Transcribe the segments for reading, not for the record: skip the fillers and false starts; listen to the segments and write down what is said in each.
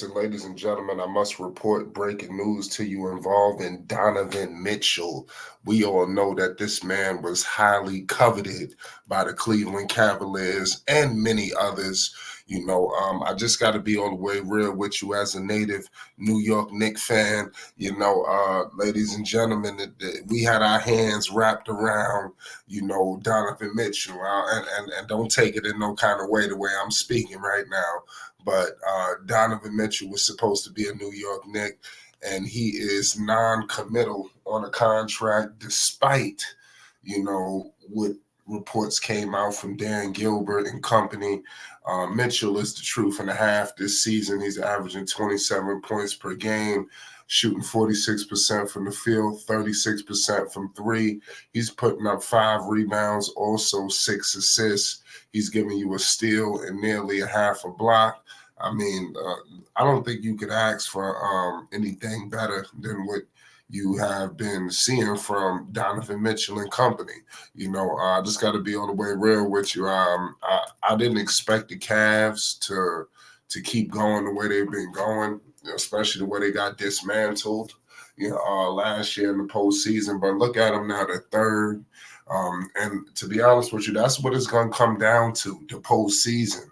And ladies and gentlemen, I must report breaking news to you involving Donovan Mitchell. We all know that this man was highly coveted by the Cleveland Cavaliers and many others. I just got to be all the way real with you as a native New York Knicks fan. Ladies and gentlemen, we had our hands wrapped around, Donovan Mitchell. And don't take it in no kind of way the way I'm speaking right now. But Donovan Mitchell was supposed to be a New York Knick, and he is non-committal on a contract, despite what reports came out from Dan Gilbert and company. Mitchell is the truth and a half this season. He's averaging 27 points per game, shooting 46% from the field, 36% from three. He's putting up 5 rebounds, also 6 assists. He's giving you a steal and nearly a half a block. I mean, I don't think you could ask for anything better than what you have been seeing from Donovan Mitchell and company. I just got to be all the way real with you. I didn't expect the Cavs to keep going the way they've been going, especially the way they got dismantled, last year in the postseason. But look at them now, they're third. And to be honest with you, that's what it's going to come down to, the postseason.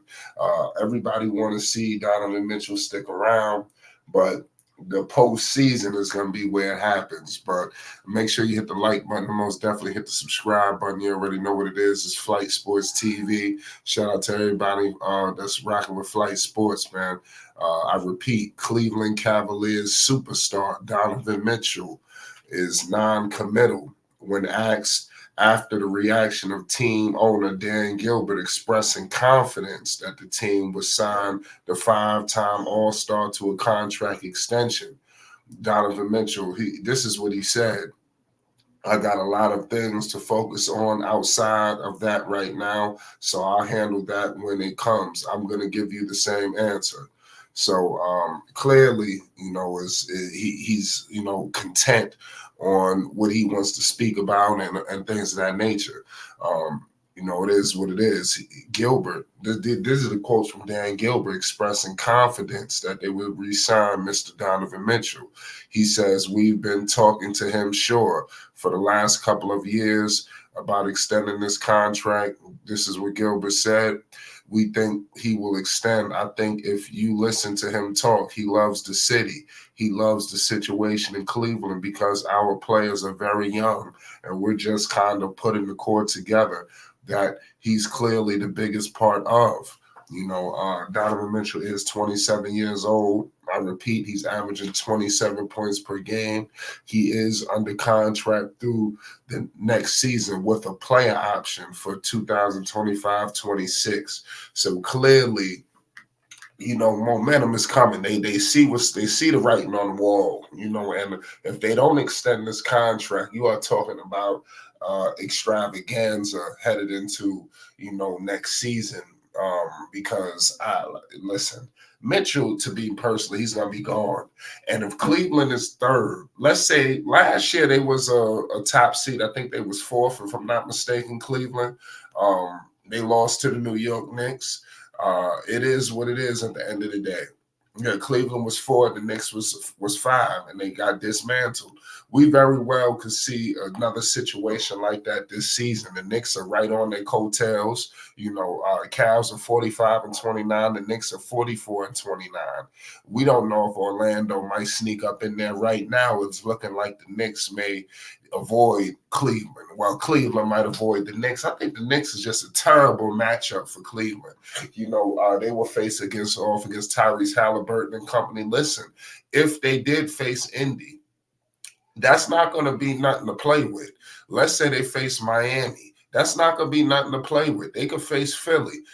Everybody want to see Donovan Mitchell stick around, but the postseason is going to be where it happens. But make sure you hit the like button, and most definitely hit the subscribe button. You already know what it is. It's Flight Sports TV. Shout out to everybody that's rocking with Flight Sports, man. I repeat, Cleveland Cavaliers superstar Donovan Mitchell is non-committal when asked after the reaction of team owner Dan Gilbert expressing confidence that the team would sign the 5-time All-Star to a contract extension. Donovan Mitchell, this is what he said. I got a lot of things to focus on outside of that right now, so I'll handle that when it comes. I'm going to give you the same answer. So clearly, he's content on what he wants to speak about and things of that nature. It is what it is. Gilbert, this is a quote from Dan Gilbert expressing confidence that they will re-sign Mr. Donovan Mitchell. He says, we've been talking to him, sure, for the last couple of years about extending this contract. This is what Gilbert said. We think he will extend. I think if you listen to him talk, he loves the city. He loves the situation in Cleveland because our players are very young and we're just kind of putting the core together that he's clearly the biggest part of. Donovan Mitchell is 27 years old. I repeat, he's averaging 27 points per game. He is under contract through the next season with a player option for 2025-26. So clearly, momentum is coming. They see the writing on the wall, and if they don't extend this contract, you are talking about extravaganza headed into, next season. Because listen, Mitchell, to be personally, he's gonna be gone. And if Cleveland is third, let's say last year they was a top seed. I think they was fourth, if I'm not mistaken. Cleveland, they lost to the New York Knicks. It is what it is at the end of the day. Cleveland was 4, the Knicks was 5, and they got dismantled. We very well could see another situation like that this season. The Knicks are right on their coattails. Cavs are 45-29. The Knicks are 44-29. We don't know if Orlando might sneak up in there right now. It's looking like the Knicks may avoid Cleveland. While Cleveland might avoid the Knicks. I think the Knicks is just a terrible matchup for Cleveland. They will face off against Tyrese Halliburton and company. Listen, if they did face Indy, that's not going to be nothing to play with. Let's say they face Miami. That's not going to be nothing to play with. They could face Philly.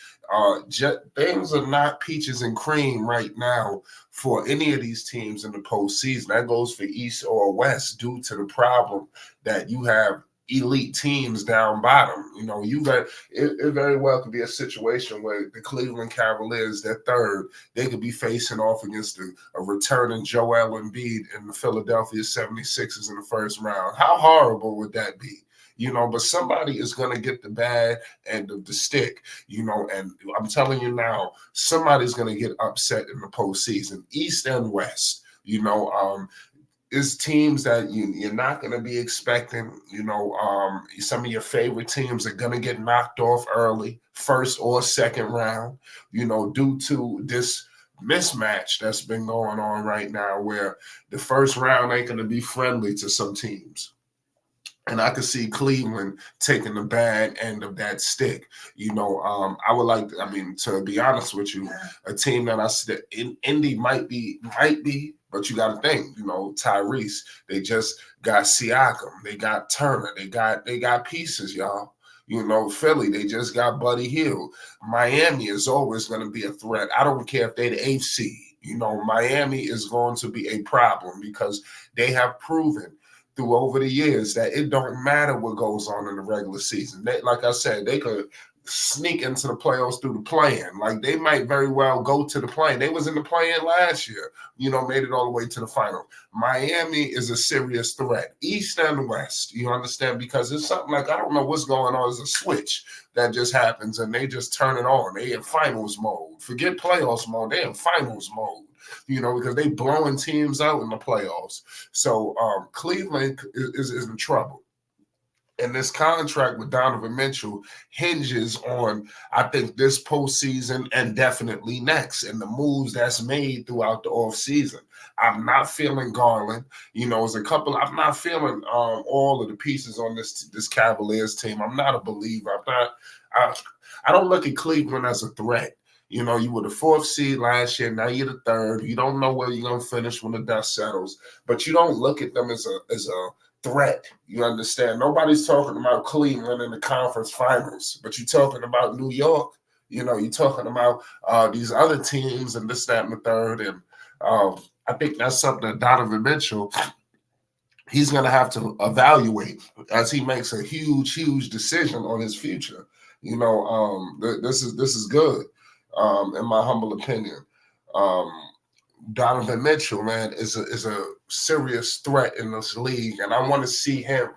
Things are not peaches and cream right now for any of these teams in the postseason. That goes for East or West due to the problem that you have elite teams down bottom. It very well could be a situation where the Cleveland Cavaliers, they're third, they could be facing off against a returning Joel Embiid and the Philadelphia 76ers in the first round. How horrible would that be? but somebody is going to get the bad end of the stick, and I'm telling you now, somebody's going to get upset in the postseason, East and West. Is teams that you're not going to be expecting. Some of your favorite teams are going to get knocked off early, first or second round, due to this mismatch that's been going on right now where the first round ain't going to be friendly to some teams. And I could see Cleveland taking the bad end of that stick. I would like, to be honest with you, a team that I said Indy might be, but you got to think, Tyrese, they just got Siakam, they got Turner, they got pieces, y'all. Philly, they just got Buddy Hield. Miami is always going to be a threat. I don't care if they're the 8th seed. Miami is going to be a problem because they have proven through over the years that it don't matter what goes on in the regular season. Like I said, they could sneak into the playoffs through the play-in. Like they might very well go to the play-in. They was in the play-in last year, made it all the way to the final. Miami is a serious threat, East and West, you understand? Because it's something like, I don't know what's going on. It's a switch that just happens and they just turn it on. They in finals mode. Forget playoffs mode. They in finals mode. Because they blowing teams out in the playoffs. So Cleveland is in trouble. And this contract with Donovan Mitchell hinges on, I think, this postseason and definitely next, and the moves that's made throughout the offseason. I'm not feeling Garland. There's a couple. I'm not feeling all of the pieces on this Cavaliers team. I'm not a believer. I don't look at Cleveland as a threat. You were the 4th seed last year. Now you're the 3rd. You don't know where you're gonna finish when the dust settles, but you don't look at them as a threat. You understand? Nobody's talking about Cleveland in the conference finals, but you're talking about New York. You're talking about these other teams and this, that, and the third. And I think that's something that Donovan Mitchell, he's going to have to evaluate as he makes a huge, huge decision on his future. This is good. In my humble opinion, Donovan Mitchell, man, is a serious threat in this league, and I want to see him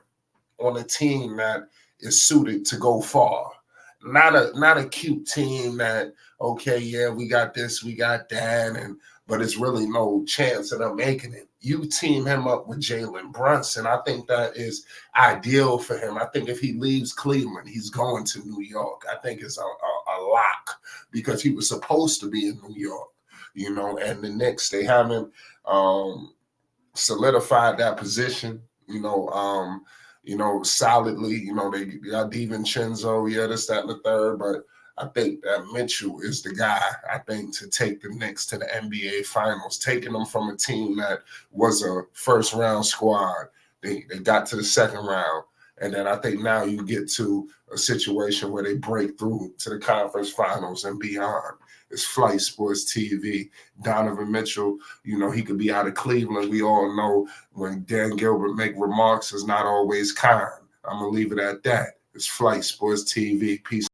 on a team that is suited to go far. Not a cute team that, okay, yeah, we got this, we got that, but it's really no chance of them making it. You team him up with Jalen Brunson. I think that is ideal for him. I think if he leaves Cleveland, he's going to New York. I think it's a lock because he was supposed to be in New York, and the Knicks, they haven't solidified that position, solidly. They got DiVincenzo, this, that, and the third, but I think that Mitchell is the guy, I think, to take the Knicks to the NBA Finals, taking them from a team that was a first-round squad. They got to the second round, and then I think now you get to a situation where they break through to the conference finals and beyond. It's Flight Sports TV. Donovan Mitchell, he could be out of Cleveland. We all know when Dan Gilbert make remarks, it's not always kind. I'm going to leave it at that. It's Flight Sports TV. Peace.